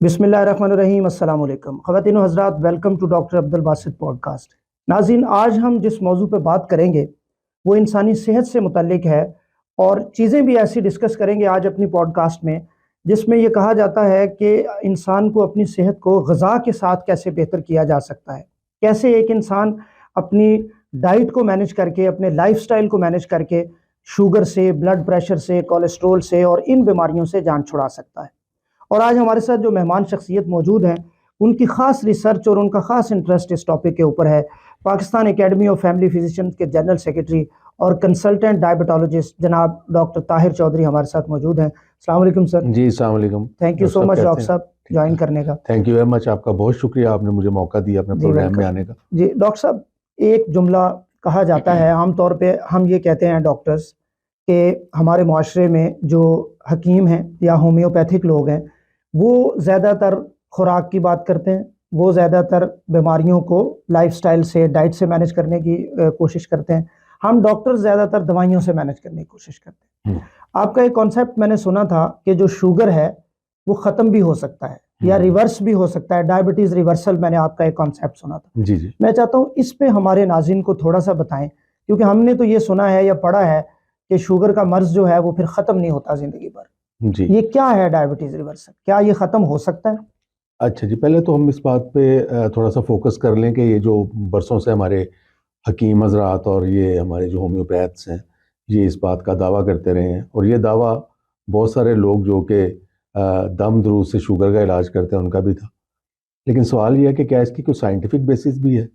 बिस्मिल्लाहिर्रहमानिर्रहीम अस्सलाम वालेकुम ख़वातीन व हज़रात, welcome to doctor Abdul Basit podcast. नाज़रीन, आज हम जिस मौजू पे बात करेंगे वो इंसानी सेहत से मुतल्लिक है और चीज़ें भी ऐसी डिस्कस करेंगे आज अपनी पॉडकास्ट में जिसमें ये कहा जाता है कि इंसान को अपनी सेहत को ग़ज़ा के साथ कैसे बेहतर किया जा सकता है, कैसे एक इंसान अपनी डाइट को मैनेज करके, अपने लाइफस्टाइल को मैनेज करके शुगर से, ब्लड प्रेशर से, कोलेस्ट्रोल से और इन बीमारियों से जान छुड़ा सकता है। और आज हमारे साथ जो मेहमान शख्सियत मौजूद हैं, उनकी ख़ास रिसर्च और उनका ख़ास इंटरेस्ट इस टॉपिक के ऊपर है। Pakistan academy of family physician के जनरल सेक्रेटरी और कंसल्टेंट डायबिटोलॉजिस्ट जनाब डॉक्टर ताहिर चौधरी हमारे साथ मौजूद हैं। अस्सलाम वालेकुम सर। जी अस्सलाम वालेकुम। Thank you so much doctor साहब ज्वाइन करने का। थैंक यू वेरी मच, आपका बहुत शुक्रिया, आपने मुझे मौका दिया अपने प्रोग्राम में आने का। जी डॉक्टर साहब, एक जुमला कहा जाता है आमतौर पे, हम ये कहते हैं डॉक्टर्स के हमारे माशरे में जो हकीम हैं या होम्योपैथिक लोग हैं वो ज़्यादातर खुराक की बात करते हैं, वो ज़्यादातर बीमारियों को लाइफस्टाइल से, डाइट से मैनेज करने की कोशिश करते हैं। हम डॉक्टर ज़्यादातर दवाइयों से मैनेज करने की कोशिश करते हैं। आपका एक कॉन्सेप्ट मैंने सुना था कि जो शुगर है वो ख़त्म भी हो सकता है या रिवर्स भी हो सकता है, डायबिटीज़ रिवर्सल, मैंने आपका एक कॉन्सेप्ट सुना था। जी जी, मैं चाहता हूँ इस पे हमारे नाज़रीन को थोड़ा सा बताएं, क्योंकि हमने तो ये सुना है या पढ़ा है कि शुगर का मर्ज़ जो है वो फिर ख़त्म नहीं होता ज़िंदगी भर। जी ये क्या है डायबिटीज रिवर्सल, क्या ये ख़त्म हो सकता है? अच्छा जी, पहले तो हम इस बात पे थोड़ा सा फोकस कर लें कि ये जो बरसों से हमारे हकीम हजरात और ये हमारे जो होम्योपैथ्स हैं ये इस बात का दावा करते रहे हैं, और ये दावा बहुत सारे लोग जो कि दम दरूद से शुगर का इलाज करते हैं उनका भी था। लेकिन सवाल यह है कि क्या इसकी कोई साइंटिफिक बेसिस भी है?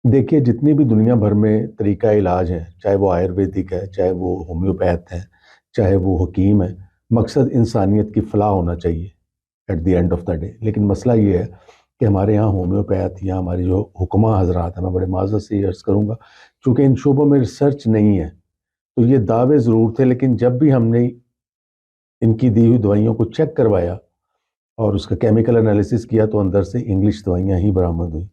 देखिए, जितनी भी दुनिया भर में तरीका इलाज है, चाहे वो आयुर्वेदिक है, चाहे वो होम्योपैथ है, चाहे वो हकीम है, मकसद इंसानियत की फलाह होना चाहिए at the end of the day. लेकिन मसला ये है कि हमारे यहाँ होम्योपैथ या हमारे जो हुक्मा हजरात हैं, मैं बड़े माज़रत से अर्ज़ करूँगा, चूँकि इन शोबों में रिसर्च नहीं है तो ये दावे ज़रूर थे, लेकिन जब भी हमने इनकी दी हुई दवाइयों को चेक करवाया और उसका केमिकल एनालिसिस किया तो अंदर से इंग्लिश दवाइयाँ ही बरामद हुई।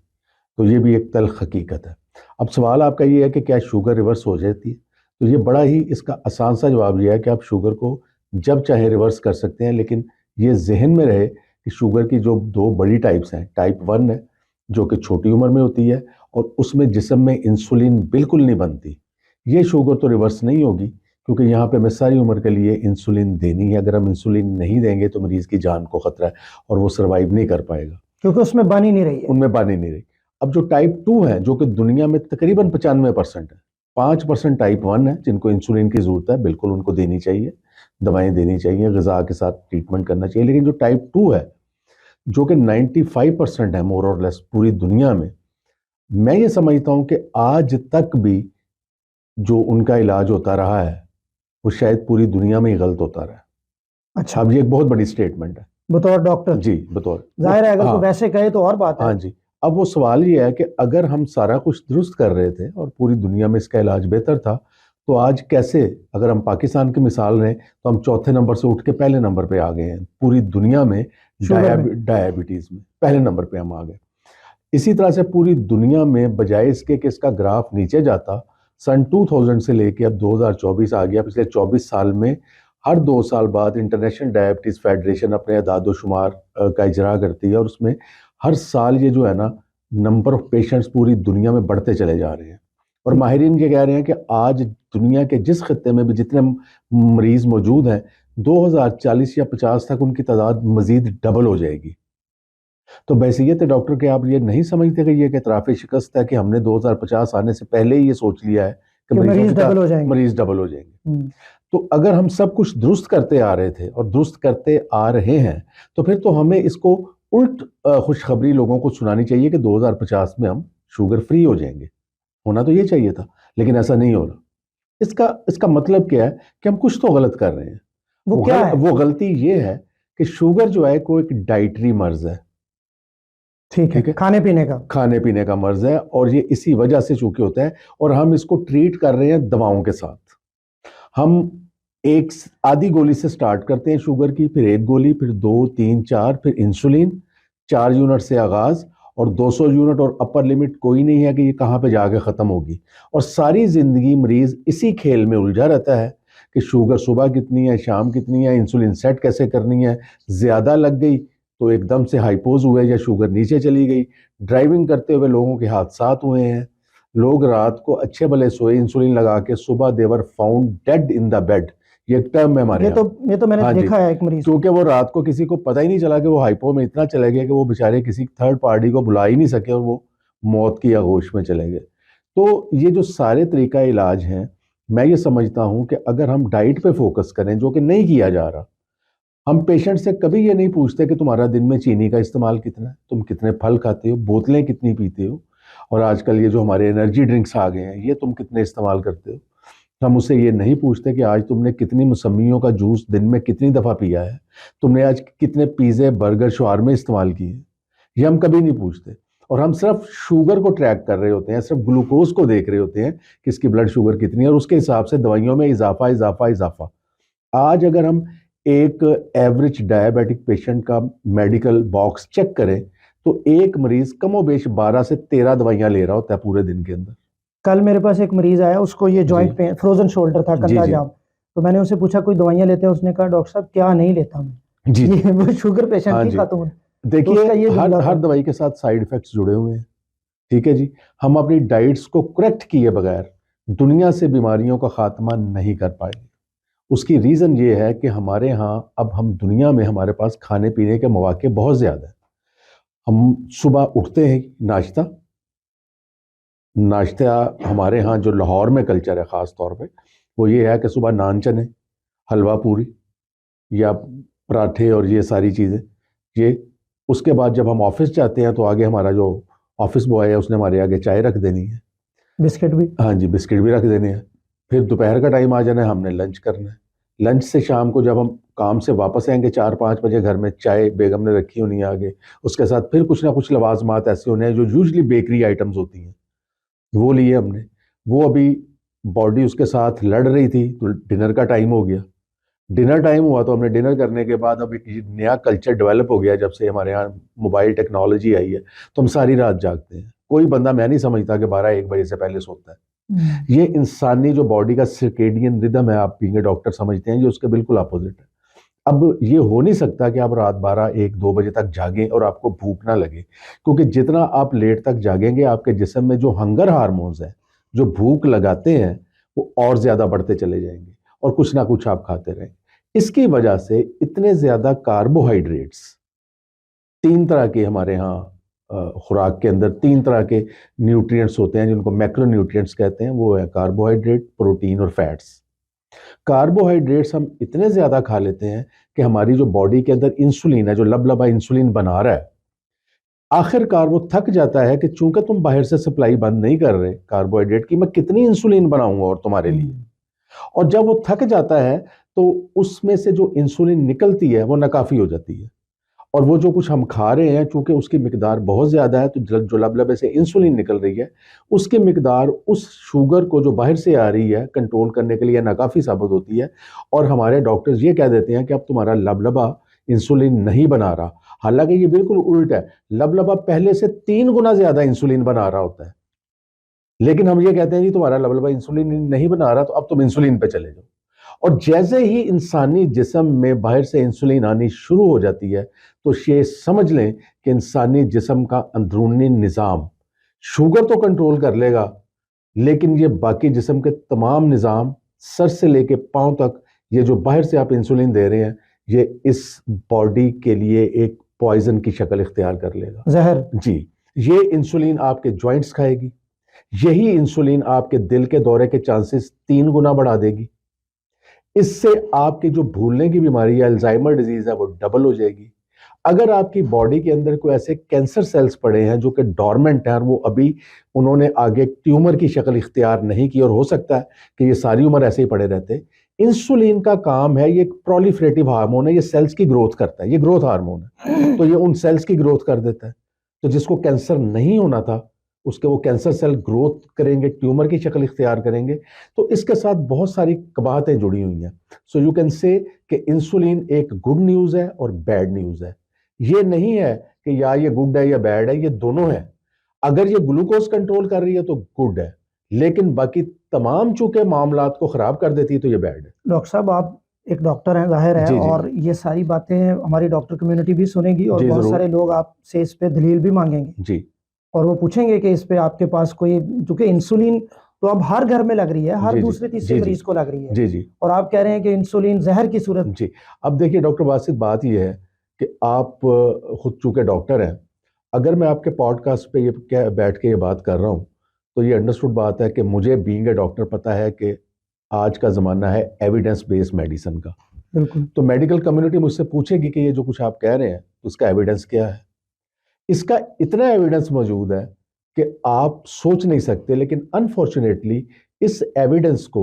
तो ये भी एक तल्ख हकीकत है। अब सवाल आपका ये है कि क्या शुगर रिवर्स हो जाती है? तो ये बड़ा ही इसका आसान सा जवाब ये है कि आप शुगर को जब चाहे रिवर्स कर सकते हैं, लेकिन ये जहन में रहे कि शुगर की जो दो बड़ी टाइप्स हैं, टाइप 1 है जो कि छोटी उम्र में होती है और उसमें जिस्म में इंसुलिन बिल्कुल नहीं बनती। ये शुगर तो रिवर्स नहीं होगी, क्योंकि यहाँ पे हमें सारी उम्र के लिए इंसुलिन देनी है। अगर हम इंसुलिन नहीं देंगे तो मरीज़ की जान को ख़तरा है और वो सर्वाइव नहीं कर पाएगा, क्योंकि उसमें बन ही नहीं रही है। उनमें बन ही नहीं रही। अब जो टाइप 2 है जो कि दुनिया में तकरीबन 95% है, 5% टाइप 1 है जिनको इंसुलिन की ज़रूरत है, बिल्कुल उनको देनी चाहिए, दवाएं देनी चाहिए, ग़िज़ा के साथ ट्रीटमेंट करना चाहिए। लेकिन जो टाइप 2 है जो कि 95% है मोर और लेस पूरी दुनिया में, मैं ये समझता हूँ कि आज तक भी जो उनका इलाज होता रहा है वो शायद पूरी दुनिया में ही गलत होता रहा है। अच्छा, अब ये एक बहुत बड़ी स्टेटमेंट है बतौर डॉक्टर जी, बतौर जाहिर है, अगर हाँ, कोई वैसे कहे तो और बात है। हाँ जी। अब वो सवाल ये है कि अगर हम सारा कुछ दुरुस्त कर रहे थे और पूरी दुनिया में इसका इलाज बेहतर था, तो आज कैसे, अगर हम पाकिस्तान की मिसाल लें तो हम चौथे नंबर से उठ के पहले नंबर पे आ गए हैं पूरी दुनिया में, डायबिटीज़ में पहले नंबर पे हम आ गए। इसी तरह से पूरी दुनिया में बजाय इसके कि इसका ग्राफ नीचे जाता, सन 2000 से लेके अब 2024 आ गया, पिछले 24 साल में हर 2 साल बाद इंटरनेशनल डायबिटीज़ फेडरेशन अपने अदाद शुमार का इजरा करती है और उसमें हर साल ये जो है ना नंबर ऑफ पेशेंट्स पूरी दुनिया में बढ़ते चले जा रहे हैं। और माहिरीन ये कह रहे हैं कि आज दुनिया के जिस खत्ते में भी जितने मरीज़ मौजूद हैं, 2040 या 50 तक उनकी तादाद मज़ीद डबल हो जाएगी। तो बैसियत डॉक्टर के आप ये नहीं समझते कि ये एतराफ़ शिकस्त है कि हमने 2050 आने से पहले ही ये सोच लिया है कि मरीज डबल हो जाएंगे। मरीज डबल हो जाएंगे। तो अगर हम सब कुछ दुरुस्त करते आ रहे थे और दुरुस्त करते आ रहे हैं, तो फिर तो हमें इसको उल्ट खुशखबरी लोगों को सुनानी चाहिए कि 2050 में हम शुगर फ्री हो जाएंगे। होना तो ये चाहिए था, लेकिन ऐसा नहीं हो रहा। इसका मतलब क्या है कि हम कुछ तो गलत कर रहे हैं। वो क्या है? वो गलती ये है कि शुगर जो है कोई एक डाइटरी मर्ज है। ठीक है, खाने पीने का मर्ज है और ये इसी वजह से चूंकि होता है, और हम इसको ट्रीट कर रहे हैं दवाओं के साथ। हम एक आधी गोली से स्टार्ट करते हैं शुगर की, फिर 1 गोली, फिर 2, 3, 4, फिर इंसुलिन, 4 यूनिट से आगाज और 200 यूनिट, और अपर लिमिट कोई नहीं है कि ये कहाँ पे जाके ख़त्म होगी। और सारी ज़िंदगी मरीज़ इसी खेल में उलझा रहता है कि शुगर सुबह कितनी है, शाम कितनी है, इंसुलिन सेट कैसे करनी है, ज़्यादा लग गई तो एकदम से हाइपोज हुए या शुगर नीचे चली गई। ड्राइविंग करते हुए लोगों के हादसात हुए हैं। लोग रात को अच्छे भले सोए, इंसुलिन लगा के सुबह they were found dead in the bed. ये एक टर्म है हमारे ये यहाँ। तो ये तो मैंने हाँ जी, देखा है एक मरीज को। क्योंकि वो रात को किसी को पता ही नहीं चला कि वो हाइपो में इतना चले गए कि वो बेचारे किसी थर्ड पार्टी को बुला ही नहीं सके और वो मौत की आगोश में चले गए। तो ये जो सारे तरीका इलाज हैं, मैं ये समझता हूं कि अगर हम डाइट पे फोकस करें, जो कि नहीं किया जा रहा। हम पेशेंट से कभी ये नहीं पूछते कि तुम्हारा दिन में चीनी का इस्तेमाल कितना है, तुम कितने फल खाते हो, बोतलें कितनी पीते हो, और आजकल ये जो हमारे एनर्जी ड्रिंक्स आ गए हैं ये तुम कितने इस्तेमाल करते हो। हम उससे ये नहीं पूछते कि आज तुमने कितनी मौसमियों का जूस दिन में कितनी दफ़ा पिया है, तुमने आज कितने पिज़्ज़े बर्गर शवारमे इस्तेमाल किए। ये हम कभी नहीं पूछते। और हम सिर्फ शुगर को ट्रैक कर रहे होते हैं, सिर्फ ग्लूकोज को देख रहे होते हैं कि इसकी ब्लड शुगर कितनी है, और उसके हिसाब से दवाइयों में इजाफा इजाफा इजाफा। आज अगर हम एक एवरेज डायबिटिक पेशेंट का मेडिकल बॉक्स चेक करें तो एक मरीज कमोबेश 12 से 13 दवाइयां ले रहा होता है पूरे दिन के अंदर। कल मेरे पास एक मरीज आया, उसको ये जॉइंट जी पेन, फ्रोजन शोल्डर था, जी कंधा जी जाम। तो मैंने उनसे पूछा कोई दवाइयां लेते हैं? उसने कहा डॉक्टर साहब क्या नहीं लेता मैं। जी जी। ये वो शुगर पेशेंट हाँ थी जी, खातून। तो देखिए उसका ये हर जुमला हर था। दवाई के साथ साइड इफेक्ट्स जुड़े हुए हैं। ठीक है जी। हम अपनी डाइट्स को करेक्ट किए बगैर दुनिया से बीमारियों का खात्मा नहीं कर पाएंगे। उसकी रीज़न ये है कि हमारे यहाँ अब हम दुनिया में हमारे पास खाने पीने के मौके बहुत ज़्यादा है। हम सुबह उठते हैं, नाश्ता नाश्ता हमारे यहाँ जो लाहौर में कल्चर है ख़ास तौर पे, वो ये है कि सुबह नान चने, हलवा पूरी या पराठे और ये सारी चीज़ें ये। उसके बाद जब हम ऑफिस जाते हैं तो आगे हमारा जो ऑफिस बॉय है उसने हमारे आगे चाय रख देनी है। बिस्किट भी। हाँ जी, बिस्किट भी रख देने हैं। फिर दोपहर का टाइम आ जाना है, हमने लंच करना है। लंच से शाम को जब हम काम से वापस आएंगे 4-5 बजे, घर में चाय बेगम ने रखी होनी है आगे। उसके साथ फिर कुछ ना कुछ लवाजमात ऐसे होने हैं जो यूजली बेकरी आइटम्स होती हैं, वो लिए हमने। वो अभी बॉडी उसके साथ लड़ रही थी तो डिनर का टाइम हो गया। डिनर टाइम हुआ तो हमने डिनर करने के बाद अब एक नया कल्चर डेवलप हो गया जब से हमारे यहाँ मोबाइल टेक्नोलॉजी आई है, तो हम सारी रात जागते हैं। कोई बंदा, मैं नहीं समझता कि 12-1 बजे से पहले सोता है। ये इंसानी जो बॉडी का सर्केडियन रिदम है, आप बीइंग डॉक्टर समझते हैं, ये उसके बिल्कुल अपोजिट है। अब ये हो नहीं सकता कि आप रात 12-1-2 बजे तक जागें और आपको भूख ना लगे, क्योंकि जितना आप लेट तक जागेंगे आपके जिस्म में जो हंगर हार्मोन्स हैं जो भूख लगाते हैं वो और ज्यादा बढ़ते चले जाएंगे, और कुछ ना कुछ आप खाते रहेंगे। इसकी वजह से इतने ज्यादा कार्बोहाइड्रेट्स, 3 तरह के हमारे यहाँ खुराक के अंदर 3 तरह के न्यूट्रिएंट्स होते हैं जिनको मैक्रो न्यूट्रिएंट्स कहते हैं, वो है कार्बोहाइड्रेट, प्रोटीन और फैट्स। कार्बोहाइड्रेट्स हम इतने ज्यादा खा लेते हैं कि हमारी जो बॉडी के अंदर इंसुलिन है, जो लबलबा इंसुलिन बना रहा है, आखिरकार वो थक जाता है कि चूंकि तुम बाहर से सप्लाई बंद नहीं कर रहे कार्बोहाइड्रेट की, मैं कितनी इंसुलिन बनाऊंगा और तुम्हारे लिए। और जब वो थक जाता है तो उसमें से जो इंसुलिन निकलती है वो नाकाफी हो जाती है, और वो जो कुछ हम खा रहे हैं चूंकि उसकी मिकदार बहुत ज़्यादा है, तो जो लबलबे से इंसुलिन निकल रही है उसकी मिकदार उस शुगर को जो बाहर से आ रही है कंट्रोल करने के लिए नाकाफ़ी साबित होती है। और हमारे डॉक्टर्स ये कह देते हैं कि अब तुम्हारा लबलबा इंसुलिन नहीं बना रहा। हालांकि ये बिल्कुल उल्ट है, लबलबा पहले से 3 गुना ज़्यादा इंसुलिन बना रहा होता है, लेकिन हम ये कहते हैं जी तुम्हारा लबलबा इंसुलिन नहीं बना रहा तो अब तुम इंसुलिन पे चले जाओ। और जैसे ही इंसानी जिस्म में बाहर से इंसुलिन आनी शुरू हो जाती है तो ये समझ लें कि इंसानी जिस्म का अंदरूनी निज़ाम शुगर तो कंट्रोल कर लेगा, लेकिन ये बाकी जिस्म के तमाम निज़ाम सर से लेके पांव तक, ये जो बाहर से आप इंसुलिन दे रहे हैं, ये इस बॉडी के लिए एक पॉइजन की शक्ल इख्तियार कर लेगा, जहर। जी। ये इंसुलिन आपके जॉइंट्स खाएगी, यही इंसुलिन आपके दिल के दौरे के चांसेस 3 गुना बढ़ा देगी। इससे आपकी जो भूलने की बीमारी है, अल्जाइमर डिजीज है, वो डबल हो जाएगी। अगर आपकी बॉडी के अंदर कोई ऐसे कैंसर सेल्स पड़े हैं जो कि डोरमेंट हैं और वो अभी उन्होंने आगे ट्यूमर की शक्ल इख्तियार नहीं की, और हो सकता है कि ये सारी उम्र ऐसे ही पड़े रहते, इंसुलिन का काम है, ये एक प्रोलिफरेटिव हार्मोन है, ये सेल्स की ग्रोथ करता है, ये ग्रोथ हार्मोन है, तो ये उन सेल्स की ग्रोथ कर देता है। तो जिसको कैंसर नहीं होना था उसके वो कैंसर सेल ग्रोथ करेंगे, ट्यूमर की शक्ल इख्तियार करेंगे। तो इसके साथ बहुत सारी कबाहतें जुड़ी हुई हैं। सो यू कैन से कि इंसुलिन एक गुड न्यूज़ है और बैड न्यूज़ है। ये नहीं है कि या ये गुड है या बैड है, ये दोनों है। अगर ये ग्लूकोज कंट्रोल कर रही है तो गुड है, लेकिन बाकी तमाम चूंकि मामलात को खराब कर देती है तो ये बैड है। डॉक्टर साहब, आप एक डॉक्टर हैं जाहिर है, जी जी और ये सारी बातें हमारी डॉक्टर कम्युनिटी भी सुनेगी और जी बहुत जरूर सारे लोग आपसे इस पे दलील भी मांगेंगे जी और वो पूछेंगे कि इस पे आपके पास कोई, क्योंकि इंसुलिन तो अब हर घर में लग रही है, हर जी जी दूसरे तीसरे जी जी मरीज को लग रही है, जी जी और आप कह रहे हैं कि इंसुलिन जहर की सूरत। जी। अब देखिए डॉक्टर बासित, बात यह है कि आप खुद चूंकि डॉक्टर हैं, अगर मैं आपके पॉडकास्ट पे ये क्या बैठ के ये बात कर रहा हूँ, तो ये अंडरस्टूड बात है कि मुझे बीइंग ए डॉक्टर पता है कि आज का ज़माना है एविडेंस बेस्ड मेडिसिन का। बिल्कुल। तो मेडिकल कम्युनिटी मुझसे पूछेगी कि ये जो कुछ आप कह रहे हैं उसका एविडेंस क्या है। इसका इतना एविडेंस मौजूद है कि आप सोच नहीं सकते, लेकिन अनफॉर्चुनेटली इस एविडेंस को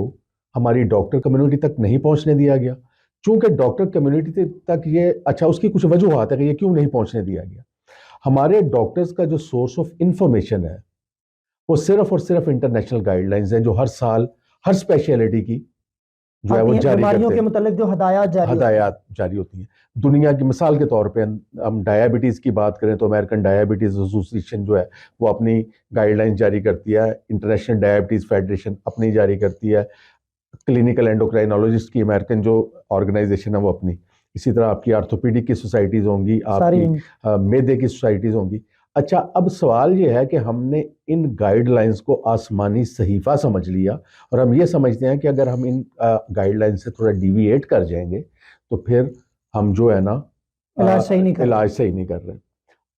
हमारी डॉक्टर कम्युनिटी तक नहीं पहुंचने दिया गया। चूंकि डॉक्टर कम्युनिटी तक ये, अच्छा, उसकी कुछ वजूहत है कि ये क्यों नहीं पहुंचने दिया गया। हमारे डॉक्टर्स का जो सोर्स ऑफ इंफॉर्मेशन है वो सिर्फ और सिर्फ इंटरनेशनल गाइडलाइंस हैं, जो हर साल हर स्पेशलिटी की जो है वो आती हैं जारी बीमारियों करते के हैं, मुतालिक जो हदायत जारी होती हैं। हदायत जारी होती हैं। दुनिया की मिसाल के तौर पे हम डायबिटीज़ की बात करें तो अमेरिकन डायबिटीज़ एसोसिएशन जो है वो अपनी गाइडलाइंस जारी करती है, इंटरनेशनल डायबिटीज़ फेडरेशन अपनी जारी करती है, क्लिनिकल एंडोक्राइनोलॉजिस्ट की अमेरिकन जो ऑर्गेनाइजेशन है वो अपनी, इसी तरह आपकी आर्थोपीडिक की सोसाइटीज़ होंगी, सारी आपकी मैदे की सोसाइटीज़ होंगी। अच्छा, अब सवाल ये है कि हमने इन गाइडलाइंस को आसमानी सहीफ़ा समझ लिया और हम ये समझते हैं कि अगर हम इन गाइडलाइंस से थोड़ा डिविएट कर जाएंगे तो फिर हम जो है ना इलाज सही नहीं कर रहे। इलाज सही नहीं कर रहे।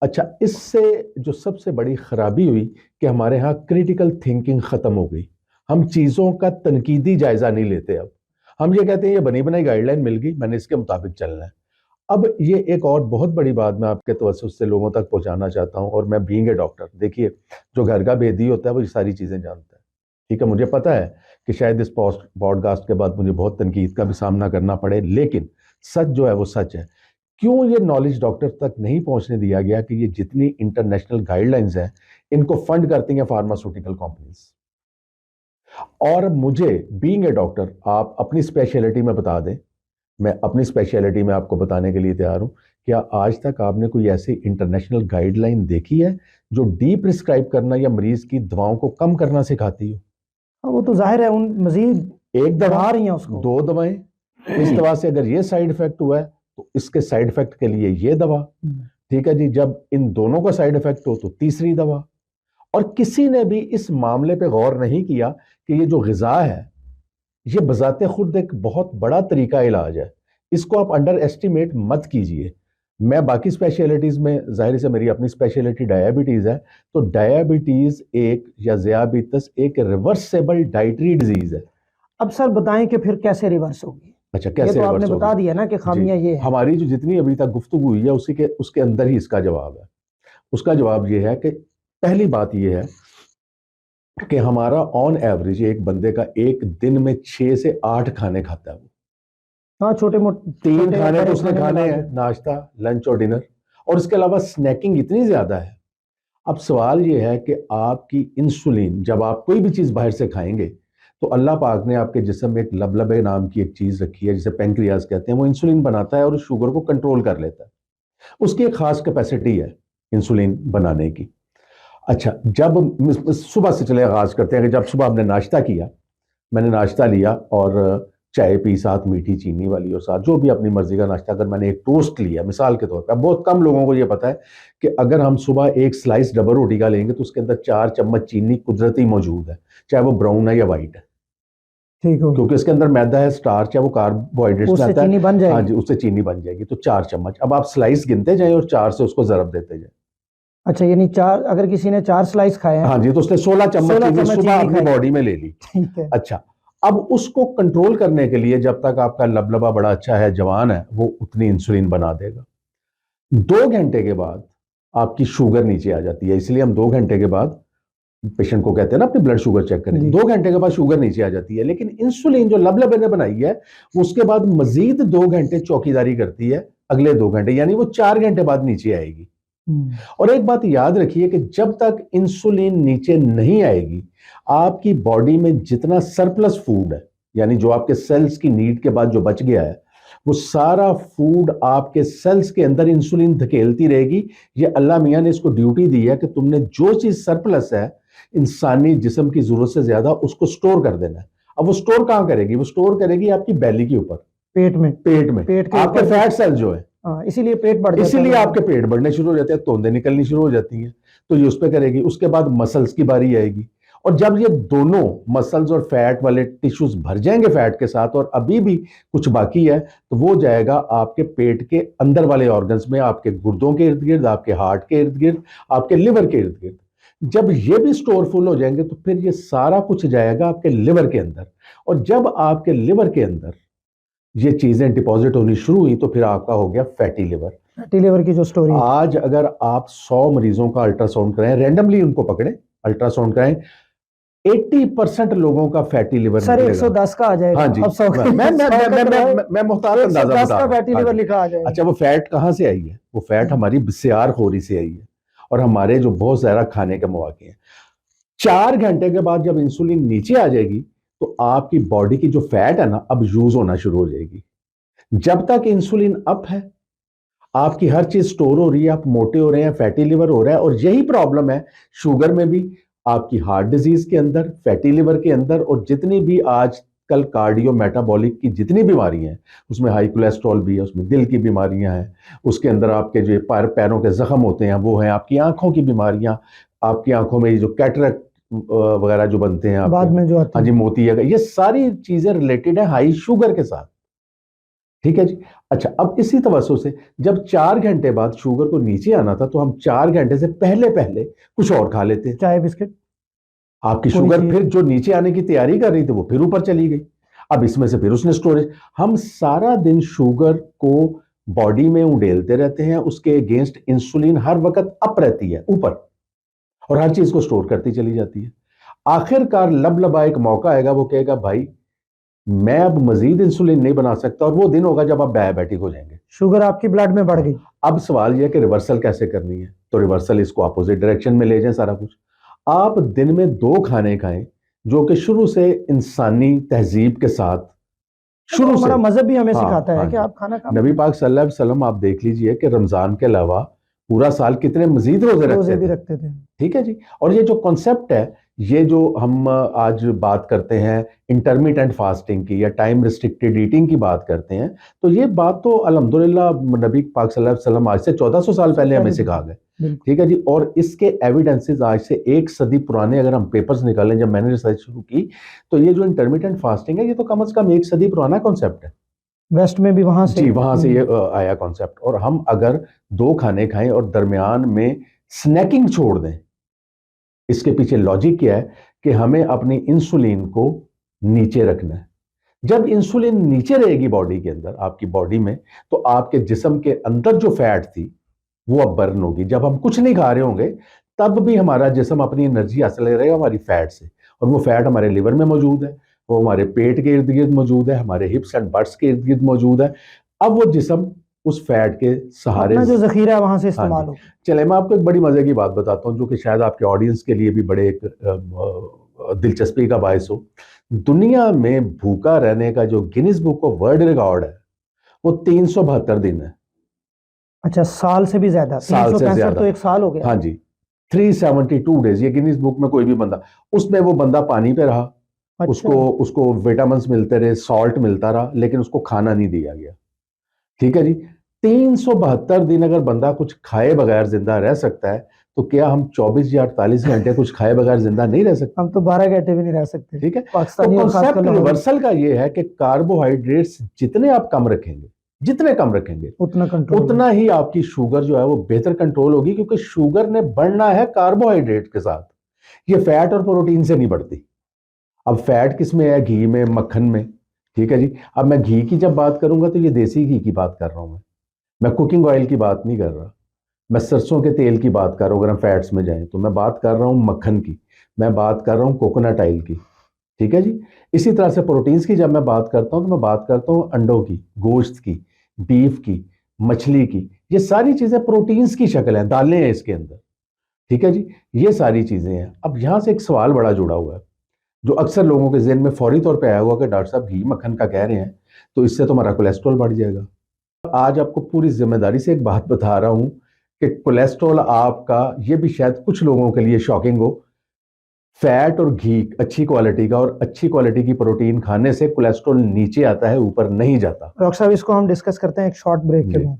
अच्छा, इससे जो सबसे बड़ी खराबी हुई कि हमारे यहाँ क्रिटिकल थिंकिंग ख़त्म हो गई। हम चीज़ों का तनकीदी जायज़ा नहीं लेते। अब हम ये कहते हैं ये बनी बनाई गाइडलाइन मिल गई, मैंने इसके मुताबिक चलना है। अब ये एक और बहुत बड़ी बात मैं आपके तवज्जुह से लोगों तक पहुंचाना चाहता हूं, और मैं बीइंग ए डॉक्टर, देखिए, जो घर का भेदी होता है वो ये सारी चीज़ें जानता है। ठीक है, मुझे पता है कि शायद इस पॉडकास्ट के बाद मुझे बहुत तनकीद का भी सामना करना पड़े, लेकिन सच जो है वो सच है। क्यों ये नॉलेज डॉक्टर तक नहीं पहुंचने दिया गया कि ये जितनी इंटरनेशनल गाइडलाइंस हैं इनको फंड करती हैं फार्मास्यूटिकल कंपनीज। और मुझे बीइंग ए डॉक्टर आप अपनी स्पेशलिटी में बता दें, मैं अपनी स्पेशलिटी में आपको बताने के लिए तैयार हूं। क्या आज तक आपने कोई ऐसी इंटरनेशनल गाइडलाइन देखी है जो डी प्रिस्क्राइब करना या मरीज की दवाओं को कम करना सिखाती हो? हाँ, वो तो जाहिर है उन मजीद एक दवा, बढ़ा रही हैं उसको। 2 दवाएं, इस दवा से अगर ये साइड इफेक्ट हुआ है तो इसके साइड इफेक्ट के लिए ये दवा। ठीक है जी, जब इन दोनों का साइड इफेक्ट हो तो तीसरी दवा। और किसी ने भी इस मामले पे गौर नहीं किया कि ये जो ग़िज़ा है ये बजाते खुद एक बहुत बड़ा तरीका इलाज है। इसको आप अंडर एस्टिमेट मत कीजिए। मैं बाकी स्पेशलिटीज़ में, जाहिर से मेरी अपनी स्पेशलिटी डायबिटीज़ है, तो डायबिटीज़ एक या ज़ियाबितस एक रिवर्सेबल डाइटरी डिजीज़ है। अब सर बताएं कि फिर कैसे रिवर्स होगी। अच्छा, ये कैसे तो आपने रिवर्स बता होगी? दिया ना कि जी, खामियां ये हैं। हमारी जो जितनी अभी तक गुफ्तगू हुई है उसके अंदर ही इसका जवाब है। उसका जवाब ये है कि पहली बात ये है कि हमारा ऑन एवरेज एक बंदे का एक दिन में 6 से 8 खाने खाता है वो। हाँ, छोटे मोटे 3 खाने तो बड़े उसने खाने खाने मिला हैं, के। नाश्ता, लंच और डिनर, और इसके अलावा स्नैकिंग इतनी ज्यादा है। अब सवाल ये है कि आपकी इंसुलिन, जब आप कोई भी चीज बाहर से खाएंगे तो अल्लाह पाक ने आपके जिस्म में एक लबलबे नाम की एक चीज रखी है जिसे पेंक्रियाज कहते हैं। वो इंसुलिन बनाता है और शुगर को कंट्रोल कर लेता है। उसकी एक खास कैपेसिटी है इंसुलिन बनाने की। अच्छा, जब सुबह से चले आगाज करते हैं कि जब सुबह हमने नाश्ता किया, मैंने नाश्ता लिया और चाय पी, साथ मीठी चीनी वाली, और साथ जो भी अपनी मर्जी का नाश्ता, अगर मैंने एक टोस्ट लिया मिसाल के तौर पर, बहुत कम लोगों को यह पता है कि अगर हम सुबह एक स्लाइस डबल रोटी का लेंगे तो उसके अंदर 4 चम्मच चीनी कुदरती मौजूद है, चाहे वो ब्राउन है या वाइट है, ठीक हो, क्योंकि इसके अंदर मैदा है, स्टार्च है, वो कार्बोहाइड्रेट्स में उससे आता चीनी है। बन हाँ जाएगी। जी, उससे चीनी बन जाएगी। तो 4 चम्मच, अब आप स्लाइस गिनते जाएं और 4 से उसको जरब देते जाएं। अच्छा, यानी चार, अगर किसी ने 4 स्लाइस खाए हैं हाँ जी, तो उसने 16 चम्मच 16 चीनी चम्मच सुबह चीनी अपनी खाई। बॉडी में ले ली। ठीक है। अच्छा, अब उसको कंट्रोल करने के लिए, जब तक आपका लबलबा बड़ा अच्छा है, जवान है, वो उतनी इंसुलिन बना देगा। 2 घंटे के बाद आपकी शुगर नीचे आ जाती है, इसलिए हम 2 घंटे के बाद पेशेंट को कहते हैं ना अपनी ब्लड शुगर चेक करें। जी। 2 घंटे के बाद शुगर नीचे आ जाती है, लेकिन इंसुलिन जो लबलबे ने बनाई है वो उसके बाद मजीद 2 घंटे चौकीदारी करती है, अगले 2 घंटे, यानी वो 4 घंटे बाद नीचे आएगी। और एक बात याद रखिए कि जब तक इंसुलिन नीचे नहीं आएगी, आपकी बॉडी में जितना सरप्लस फूड है, यानी जो आपके सेल्स की नीड के बाद जो बच गया है, वो सारा फूड आपके सेल्स के अंदर इंसुलिन धकेलती रहेगी। ये अल्लाह मियां ने इसको ड्यूटी दी है कि तुमने जो चीज सरप्लस है इंसानी जिस्म की जरूरत से ज्यादा, उसको स्टोर कर देना है। अब वो स्टोर कहां करेगी? वो स्टोर करेगी आपकी बैली के ऊपर, पेट में पेट के आपके ऊपर फैट सेल जो है, हाँ, इसीलिए पेट बढ़ जाता है। इसीलिए आपके पेट बढ़ने शुरू हो जाते हैं, तोंदे निकलनी शुरू हो जाती हैं, तो ये उस पे करेगी। उसके बाद मसल्स की बारी आएगी, और जब ये दोनों मसल्स और फैट वाले टिश्यूज भर जाएंगे फैट के साथ और अभी भी कुछ बाकी है, तो वो जाएगा आपके पेट के अंदर वाले ऑर्गन्स में, आपके गुर्दों के इर्द गिर्द, आपके हार्ट के इर्द गिर्द, आपके लिवर के इर्द गिर्द। जब ये भी स्टोर फुल हो जाएंगे तो फिर ये सारा कुछ जाएगा आपके लिवर के अंदर, और जब आपके लिवर के अंदर ये चीजें डिपॉजिट होनी शुरू हुई तो फिर आपका हो गया फैटी लिवर। फैटी लिवर की जो स्टोरी है, आज अगर आप 100 मरीजों का अल्ट्रासाउंड कराएं, रैंडमली उनको पकड़े, अल्ट्रासाउंड कराएं, 80% लोगों का फैटी लिवर सर निकलेगा। 110 का आ जाएगा। हाँ जी, अब 100 मैं मुख्तार अंदाजा 110 बता का रहा हूं। फैटी हाँ लिवर जी। लिखा आ जाएगा। अच्छा, वो फैट कहाँ से आई है? वो फैट हमारी बिस्यार खोरी से आई है, और हमारे जो बहुत ज्यादा खाने के मौके हैं। 4 घंटे के बाद जब इंसुलिन नीचे आ जाएगी तो आपकी बॉडी की जो फैट है ना, अब यूज होना शुरू हो जाएगी। जब तक इंसुलिन अप है, आपकी हर चीज स्टोर हो रही है, आप मोटे हो रहे हैं, फैटी लिवर हो रहा है। और यही प्रॉब्लम है शुगर में भी, आपकी हार्ट डिजीज के अंदर, फैटी लिवर के अंदर, और जितनी भी आजकल कार्डियो मेटाबॉलिक की जितनी बीमारियां हैं, उसमें हाई कोलेस्ट्रॉल भी है, उसमें दिल की बीमारियां हैं, उसके अंदर आपके जो पैरों के जख्म होते हैं वो हैं, आपकी आंखों की बीमारियां, आपकी आंखों में जो कैटरेक्ट वगैरह जो बनते हैं बाद में जो आती हाँ है। जी, मोती है, ये सारी चीजें रिलेटेड है हाई शुगर के साथ। ठीक है जी। अच्छा, अब इसी तवज्जो से जब 4 घंटे बाद शुगर को नीचे आना था, तो हम 4 घंटे से पहले पहले कुछ और खा लेते। चाय बिस्किट, आपकी कोई शुगर चीज। फिर जो नीचे आने की तैयारी कर रही थी वो फिर ऊपर चली गई। अब इसमें से फिर उसने स्टोरेज, हम सारा दिन शुगर को बॉडी में उड़ेलते रहते हैं, उसके अगेंस्ट इंसुलिन हर वक्त अप रहती है ऊपर, और हर चीज को स्टोर करती चली जाती है। आखिरकार लबलबा एक मौका आएगा, वो कहेगा भाई मैं अब मजीद इंसुलिन नहीं बना सकता, और वो दिन होगा जब आप डायबिटिक हो जाएंगे। शुगर आपकी ब्लड में बढ़ गई। अब सवाल यह है कि रिवर्सल कैसे करनी है, तो रिवर्सल इसको अपोजिट डायरेक्शन में ले जाएं सारा कुछ। आप दिन में 2 खाने खाएं जो कि शुरू से इंसानी तहजीब के साथ शुरू से, हमारा मजहब भी हमें हाँ, सिखाता है हाँ कि जी। आप खाना खा। नबी पाक सल्लल्लाहु अलैहि वसल्लम आप देख लीजिए कि रमजान के अलावा पूरा साल कितने मजीद रोजे रोजे भी रखते थे। रखते थे। ठीक है जी। और ये जो कॉन्सेप्ट है, ये जो हम आज बात करते हैं इंटरमिटेंट फास्टिंग की या टाइम रिस्ट्रिक्टेड ईटिंग की बात करते हैं, तो ये बात तो अल्हम्दुलिल्लाह नबी पाक सल्लल्लाहु अलैहि वसल्लम आज से 1400 साल पहले हमें सिखा गए। ठीक है जी। और इसके एविडेंसेस आज से 1 सदी पुराने अगर हम पेपर्स निकालें, जब मैंने रिसर्च शुरू की, तो ये जो इंटरमिटेंट फास्टिंग है, ये तो कम से कम 1 सदी पुराना कॉन्सेप्ट है। वेस्ट में भी वहां से जी, वहां से ये आया कॉन्सेप्ट। और हम अगर 2 खाने खाएं और दरमियान में स्नैकिंग छोड़ दें, इसके पीछे लॉजिक क्या है कि हमें अपनी इंसुलिन को नीचे रखना है। जब इंसुलिन नीचे रहेगी बॉडी के अंदर, आपकी बॉडी में, तो आपके जिस्म के अंदर जो फैट थी वो अब बर्न होगी। जब हम कुछ नहीं खा रहे होंगे तब भी हमारा जिस्म अपनी एनर्जी हासिल करेगा हमारी फैट से, और वो फैट हमारे लिवर में मौजूद है, वो हमारे पेट के इर्द गिर्द मौजूद है, हमारे हिप्स एंड बट्स के इर्द गिर्द मौजूद है। अब वो जिस्म उस फैट के सहारे, अपना जो जखीरा है वहां से हाँ इस्तेमाल जी। हो। चले, मैं आपको एक बड़ी मजे की बात बताता हूँ जो कि शायद आपके ऑडियंस के लिए भी बड़े एक दिलचस्पी का बायस हो। दुनिया में भूखा रहने का जो Guinness book of world record है वो 372 दिन है। अच्छा, साल से भी ज्यादा, साल से 365 ज्यादा। तो एक साल हो गया। हाँ जी, 372 डेज, ये गिनीज बुक में कोई भी बंदा, उसमें वो बंदा पानी पे रहा, अच्छा। उसको विटामिन मिलते रहे, सॉल्ट मिलता रहा, लेकिन उसको खाना नहीं दिया गया। ठीक है जी। 372 दिन अगर बंदा कुछ खाए बगैर जिंदा रह सकता है, तो क्या हम 24 या 48 घंटे कुछ खाए बगैर जिंदा नहीं रह सकते? हम तो 12 घंटे भी नहीं रह सकते। ठीक है। तो पाकिस्तानी और कॉन्सेप्ट खासकर लाहौरी, रिवर्सल का ये है कि कार्बोहाइड्रेट्स जितने आप कम रखेंगे, जितने कम रखेंगे, उतना कंट्रोल। उतना ही आपकी शुगर जो है वो बेहतर कंट्रोल होगी, क्योंकि शुगर ने बढ़ना है कार्बोहाइड्रेट के साथ, ये फैट और प्रोटीन से नहीं बढ़ती। अब फैट किस में है? घी में, मक्खन में। ठीक है जी। अब मैं घी की जब बात करूंगा तो ये देसी घी की बात कर रहा हूं, मैं कुकिंग ऑयल की बात नहीं कर रहा, मैं सरसों के तेल की बात कर रहा हूं। अगर हम फैट्स में जाएं तो मैं बात कर रहा हूं मक्खन की, मैं बात कर रहा हूं कोकोनट ऑयल की। ठीक है जी। इसी तरह से प्रोटीन्स की जब मैं बात करता हूं तो मैं बात करता हूं अंडों की, गोश्त की, बीफ की, मछली की। ये सारी चीजें प्रोटीन्स की शक्ल है, दालें हैं इसके अंदर। ठीक है जी। ये सारी चीजें हैं। अब यहां से एक सवाल बड़ा जुड़ा हुआ है जो अक्सर लोगों के जहन में फौरी तौर पे आया हुआ कि डॉक्टर साहब घी मक्खन का कह रहे हैं तो इससे तो हमारा कोलेस्ट्रॉल बढ़ जाएगा। आज आपको पूरी जिम्मेदारी से एक बात बता रहा हूं कि कोलेस्ट्रॉल आपका, ये भी शायद कुछ लोगों के लिए शॉकिंग हो, फैट और घी अच्छी क्वालिटी का और अच्छी क्वालिटी की प्रोटीन खाने से कोलेस्ट्रॉल नीचे आता है, ऊपर नहीं जाता। डॉक्टर साहब, इसको हम डिस्कस करते हैं एक शॉर्ट ब्रेक के जी। बाद।